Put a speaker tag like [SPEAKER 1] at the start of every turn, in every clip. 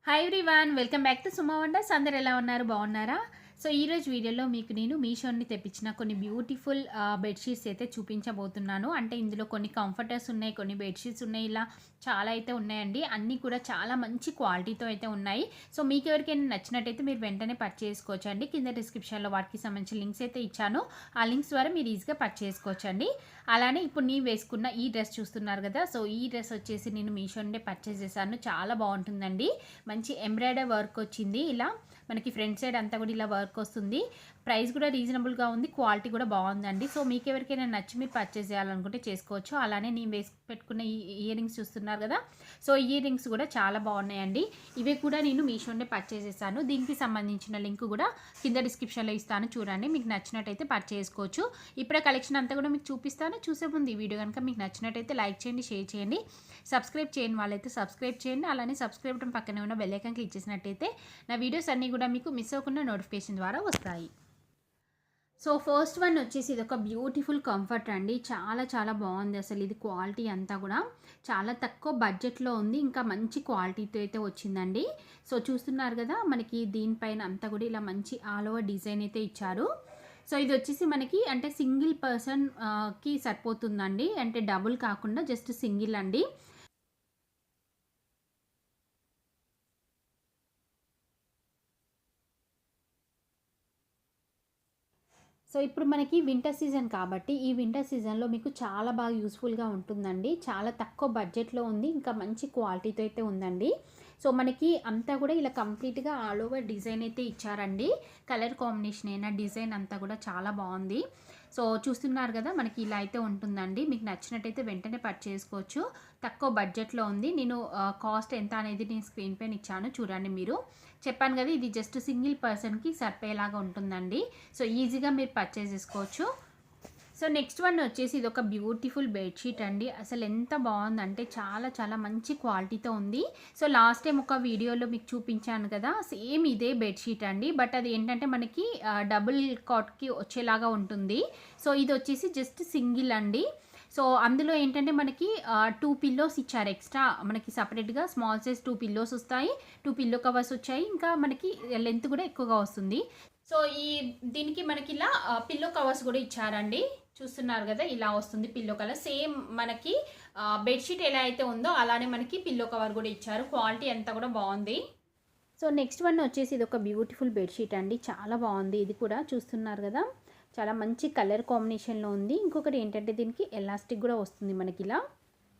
[SPEAKER 1] Hi everyone, welcome back to Suma wonders. అందరు ఎలా ఉన్నారు? బాగున్నారా? సో ఈరోజు వీడియోలో మీకు నేను మీషో నుండి తెప్పించిన కొన్ని బ్యూటిఫుల్ బెడ్షీట్స్ అయితే చూపించబోతున్నాను. అంటే ఇందులో కొన్ని కంఫర్టర్స్ ఉన్నాయి, కొన్ని బెడ్షీట్స్ ఉన్నాయి, ఇలా చాలా అయితే ఉన్నాయండి. అన్నీ కూడా చాలా మంచి క్వాలిటీతో అయితే ఉన్నాయి. సో మీకు ఎవరికైనా నచ్చినట్టయితే మీరు వెంటనే పర్చేస్ చేసుకోవచ్చు అండి. కింద డిస్క్రిప్షన్లో వాటికి సంబంధించిన లింక్స్ అయితే ఇచ్చాను. ఆ లింక్స్ ద్వారా మీరు ఈజీగా పర్చేస్ చేసుకోవచ్చండి. అలానే ఇప్పుడు నేను వేసుకున్న ఈ డ్రెస్ చూస్తున్నారు కదా, సో ఈ డ్రెస్ వచ్చేసి నేను మీషో నుండి పర్చేస్ చేశాను. చాలా బాగుంటుందండి. మంచి ఎంబ్రాయిడరీ వర్క్ వచ్చింది. ఇలా మనకి ఫ్రంట్ సైడ్ అంతా కూడా ఇలా వర్క్ వస్తుంది. ప్రైస్ కూడా రీజనబుల్గా ఉంది, క్వాలిటీ కూడా బాగుందండి. సో మీకు ఎవరికైనా నచ్చి మీరు పర్చేస్ చేయాలనుకుంటే చేసుకోవచ్చు. అలానే నేను వేసి పెట్టుకున్న ఈ ఇయర్ రింగ్స్ చూస్తున్నారు కదా, సో ఇయర్ రింగ్స్ కూడా చాలా బాగున్నాయండి. ఇవి కూడా నేను మీషోనే పర్చేస్ చేశాను. దీనికి సంబంధించిన లింక్ కూడా కింద డిస్క్రిప్షన్లో ఇస్తాను, చూడండి. మీకు నచ్చినట్టయితే పర్చేస్ చేసుకోవచ్చు. ఇప్పుడే కలెక్షన్ అంతా కూడా మీకు చూపిస్తాను. చూసే ముందు ఈ వీడియో కనుక మీకు నచ్చినట్టయితే లైక్ చేయండి, షేర్ చేయండి, సబ్స్క్రైబ్ చేయండి వాళ్ళైతే సబ్స్క్రైబ్ చేయండి. అలానే సబ్స్క్రైబ్ బటన్ పక్కనే ఉన్న బెల్ ఐకాన్ క్లిక్ చేసినట్టయితే నా వీడియోస్ అన్నీ కూడా మీకు మిస్ అవ్వకుండా నోటిఫికేషన్ ద్వారా వస్తాయి. సో ఫస్ట్ వన్ వచ్చేసి ఇది ఒక బ్యూటిఫుల్ కంఫర్ట్ అండి. చాలా చాలా బాగుంది. అసలు ఇది క్వాలిటీ అంతా కూడా చాలా తక్కువ బడ్జెట్లో ఉంది, ఇంకా మంచి క్వాలిటీతో అయితే వచ్చిందండి. సో చూస్తున్నారు కదా, మనకి దీనిపైన అంతా కూడా ఇలా మంచి ఆల్ ఓవర్ డిజైన్ అయితే ఇచ్చారు. సో ఇది వచ్చేసి మనకి అంటే సింగిల్ పర్సన్కి సరిపోతుందండి, అంటే డబుల్ కాకుండా జస్ట్ సింగిల్ అండి. సో ఇప్పుడు మనకి వింటర్ సీజన్ కాబట్టి ఈ వింటర్ సీజన్లో మీకు చాలా బాగా యూస్ఫుల్గా ఉంటుందండి. చాలా తక్కువ బడ్జెట్లో ఉంది, ఇంకా మంచి క్వాలిటీతో అయితే ఉందండి. సో మనకి అంతా కూడా ఇలా కంప్లీట్గా ఆల్ ఓవర్ డిజైన్ అయితే ఇచ్చారండి. కలర్ కాంబినేషన్ అయినా డిజైన్ అంతా కూడా చాలా బాగుంది. సో చూస్తున్నారు కదా, మనకి ఇలా అయితే ఉంటుందండి. మీకు నచ్చినట్టయితే వెంటనే పర్చేస్ చేసుకోవచ్చు. తక్కువ బడ్జెట్లో ఉంది. నేను కాస్ట్ ఎంత అనేది నేను స్క్రీన్ పైన ఇచ్చాను, చూడండి. మీరు చెప్పాను కదా, ఇది జస్ట్ సింగిల్ పర్సన్కి సరిపోయేలాగా ఉంటుందండి. సో ఈజీగా మీరు పర్చేస్ చేసుకోవచ్చు. సో నెక్స్ట్ వన్ వచ్చేసి ఇది ఒక బ్యూటిఫుల్ బెడ్షీట్ అండి. అసలు ఎంత బాగుందంటే చాలా చాలా మంచి క్వాలిటీతో ఉంది. సో లాస్ట్ టైం ఒక వీడియోలో మీకు చూపించాను కదా, సేమ్ ఇదే బెడ్షీట్ అండి. బట్ అది ఏంటంటే మనకి డబుల్ కాట్కి వచ్చేలాగా ఉంటుంది. సో ఇది వచ్చేసి జస్ట్ సింగిల్ అండి. సో అందులో ఏంటంటే మనకి 2 పిల్లోస్ ఇచ్చారు ఎక్స్ట్రా. మనకి సపరేట్గా స్మాల్ సైజ్ 2 పిల్లోస్ వస్తాయి, 2 పిల్లో కవర్స్ వచ్చాయి, ఇంకా మనకి లెంత్ కూడా ఎక్కువగా వస్తుంది. సో దీనికి మనకి ఇలా పిల్లో కవర్స్ కూడా ఇచ్చారండి. చూస్తున్నారు కదా, ఇలా వస్తుంది పిల్లో కలర్. సేమ్ మనకి బెడ్షీట్ ఎలా అయితే ఉందో అలానే మనకి పిల్లో కవర్ కూడా ఇచ్చారు. క్వాలిటీ అంతా కూడా బాగుంది. సో నెక్స్ట్ వన్ వచ్చేసి ఇది ఒక బ్యూటిఫుల్ బెడ్షీట్ అండి. చాలా బాగుంది. ఇది కూడా చూస్తున్నారు కదా, చాలా మంచి కలర్ కాంబినేషన్లో ఉంది. ఇంకొకటి ఏంటంటే దీనికి ఎలాస్టిక్ కూడా వస్తుంది మనకి. ఇలా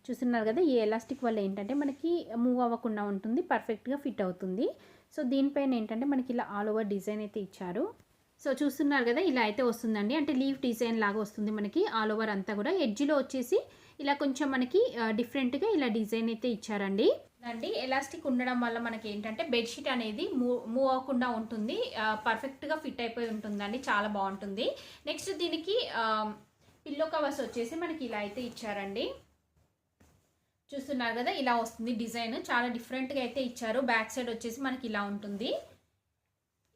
[SPEAKER 1] చూస్తున్నారు కదా, ఈ ఎలాస్టిక్ వల్ల ఏంటంటే మనకి మూవ్ అవ్వకుండా ఉంటుంది, పర్ఫెక్ట్గా ఫిట్ అవుతుంది. సో దీనిపైన ఏంటంటే మనకి ఇలా ఆల్ ఓవర్ డిజైన్ అయితే ఇచ్చారు. సో చూస్తున్నారు కదా, ఇలా అయితే వస్తుందండి. అంటే లీఫ్ డిజైన్ లాగా వస్తుంది మనకి ఆల్ ఓవర్ అంతా కూడా. ఎడ్జ్లో వచ్చేసి ఇలా కొంచెం మనకి డిఫరెంట్గా ఇలా డిజైన్ అయితే ఇచ్చారండి. అండి ఎలాస్టిక్ ఉండడం వల్ల మనకి ఏంటంటే బెడ్షీట్ అనేది మూవ్ అవ్వకుండా ఉంటుంది, పర్ఫెక్ట్గా ఫిట్ అయిపోయి ఉంటుందండి. చాలా బాగుంటుంది. నెక్స్ట్ దీనికి పిల్లో కవర్స్ వచ్చేసి మనకి ఇలా అయితే ఇచ్చారండి. చూస్తున్నారు కదా, ఇలా వస్తుంది డిజైన్. చాలా డిఫరెంట్గా అయితే ఇచ్చారు. బ్యాక్ సైడ్ వచ్చేసి మనకి ఇలా ఉంటుంది,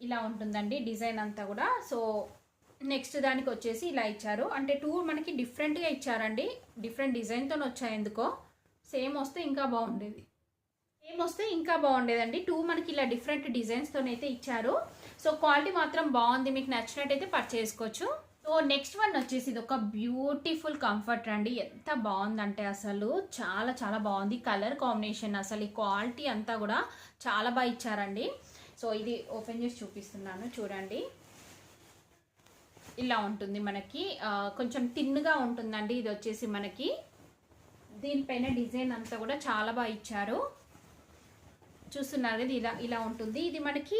[SPEAKER 1] ఇలా ఉంటుందండి డిజైన్ అంతా కూడా. సో నెక్స్ట్ దానికి వచ్చేసి ఇలా ఇచ్చారు. అంటే 2 మనకి డిఫరెంట్గా ఇచ్చారండి, డిఫరెంట్ డిజైన్తో వచ్చాయి. ఎందుకో సేమ్ వస్తే ఇంకా బాగుండేది, సేమ్ వస్తే ఇంకా బాగుండేదండి. 2 మనకి ఇలా డిఫరెంట్ డిజైన్స్తోనైతే ఇచ్చారు. సో క్వాలిటీ మాత్రం బాగుంది. మీకు నచ్చినట్టయితే పర్చేస్ చేసుకోవచ్చు. సో నెక్స్ట్ వన్ వచ్చేసి ఇది ఒక బ్యూటిఫుల్ కంఫర్ట్ అండి. ఎంత బాగుందంటే అసలు చాలా చాలా బాగుంది. కలర్ కాంబినేషన్, అసలు ఈ క్వాలిటీ అంతా కూడా చాలా బాగా ఇచ్చారండి. సో ఇది ఓపెన్ చేసి చూపిస్తున్నాను, చూడండి. ఇలా ఉంటుంది మనకి, కొంచెం థిన్గా ఉంటుందండి. ఇది వచ్చేసి మనకి దీనిపైన డిజైన్ అంతా కూడా చాలా బాగా ఇచ్చారు. చూస్తున్నారు కదా, ఇలా ఉంటుంది. ఇది మనకి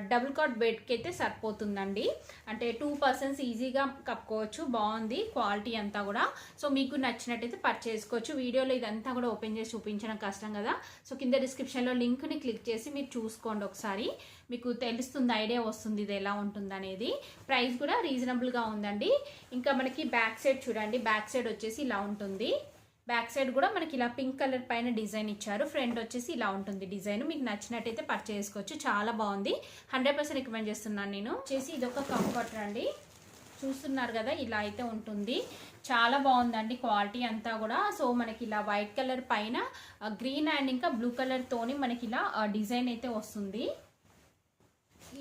[SPEAKER 1] డబుల్ కాట్ బెడ్కి అయితే సరిపోతుందండి. అంటే 2 పర్సన్స్ ఈజీగా కప్పుకోవచ్చు. బాగుంది క్వాలిటీ అంతా కూడా. సో మీకు నచ్చినట్టయితే పర్చేస్ చేసుకోవచ్చు. వీడియోలో ఇదంతా కూడా ఓపెన్ చేసి చూపించడం కష్టం కదా, సో కింద డిస్క్రిప్షన్లో లింక్ని క్లిక్ చేసి మీరు చూసుకోండి ఒకసారి. మీకు తెలుస్తుంది, ఐడియా వస్తుంది ఇది ఎలా ఉంటుంది అనేది. ప్రైస్ కూడా రీజనబుల్గా ఉందండి. ఇంకా మనకి బ్యాక్ సైడ్ చూడండి, బ్యాక్ సైడ్ వచ్చేసి ఇలా ఉంటుంది. బ్యాక్ సైడ్ కూడా మనకి ఇలా పింక్ కలర్ పైన డిజైన్ ఇచ్చారు. ఫ్రంట్ వచ్చేసి ఇలా ఉంటుంది డిజైన్. మీకు నచ్చినట్టయితే పర్చేస్ చేసుకోవచ్చు. చాలా బాగుంది, 100% రికమెండ్ చేస్తున్నాను నేను. వచ్చేసి ఇది ఒక కంఫర్టర్ అండి. చూస్తున్నారు కదా, ఇలా అయితే ఉంటుంది. చాలా బాగుందండి క్వాలిటీ అంతా కూడా. సో మనకి ఇలా వైట్ కలర్ పైన గ్రీన్ అండ్ ఇంకా బ్లూ కలర్ తోని మనకి ఇలా డిజైన్ అయితే వస్తుంది.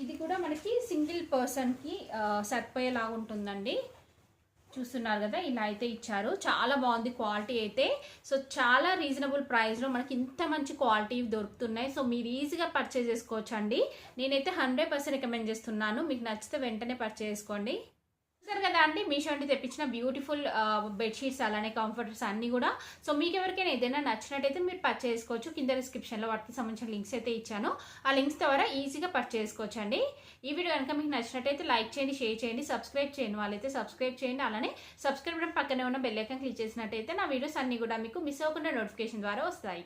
[SPEAKER 1] ఇది కూడా మనకి సింగిల్ పర్సన్కి సరిపోయేలాగా ఉంటుందండి. చూస్తున్నారు కదా, ఇలా అయితే ఇచ్చారు. చాలా బాగుంది క్వాలిటీ అయితే. సో చాలా రీజనబుల్ ప్రైస్లో మనకి ఇంత మంచి క్వాలిటీ దొరుకుతున్నాయి. సో మీరు ఈజీగా పర్చేస్ చేసుకోవచ్చు అండి. నేనైతే 100% రికమెండ్ చేస్తున్నాను. మీకు నచ్చితే వెంటనే పర్చేస్ చేసుకోండి. చూసారు కదా అండి, మీషో నుండి తెప్పించిన బ్యూటిఫుల్ బెడ్షీట్స్ అలానే కంఫర్టర్స్ అన్నీ కూడా. సో మీకు ఎవరికైనా ఏదైనా నచ్చినట్టయితే మీరు పర్చేస్ చేసుకోవచ్చు. కింద డిస్క్రిప్షన్లో వాటికి సంబంధించిన లింక్స్ అయితే ఇచ్చాను. ఆ లింక్స్ ద్వారా ఈజీగా పర్చేస్ చేసుకోవచ్చు అండి. ఈ వీడియో కనుక మీకు నచ్చినట్టయితే లైక్ చేయండి, షేర్ చేయండి, సబ్స్క్రైబ్ చేయండి వాళ్ళైతే సబ్స్క్రైబ్ చేయండి. అలానే సబ్స్క్రైబ్ బటన్ పక్కనే ఉన్న బెల్ ఐకాన్ క్లిక్ చేసినట్టయితే నా వీడియోస్ అన్నీ కూడా మీకు మిస్ అవ్వకుండా నోటిఫికేషన్ ద్వారా వస్తాయి.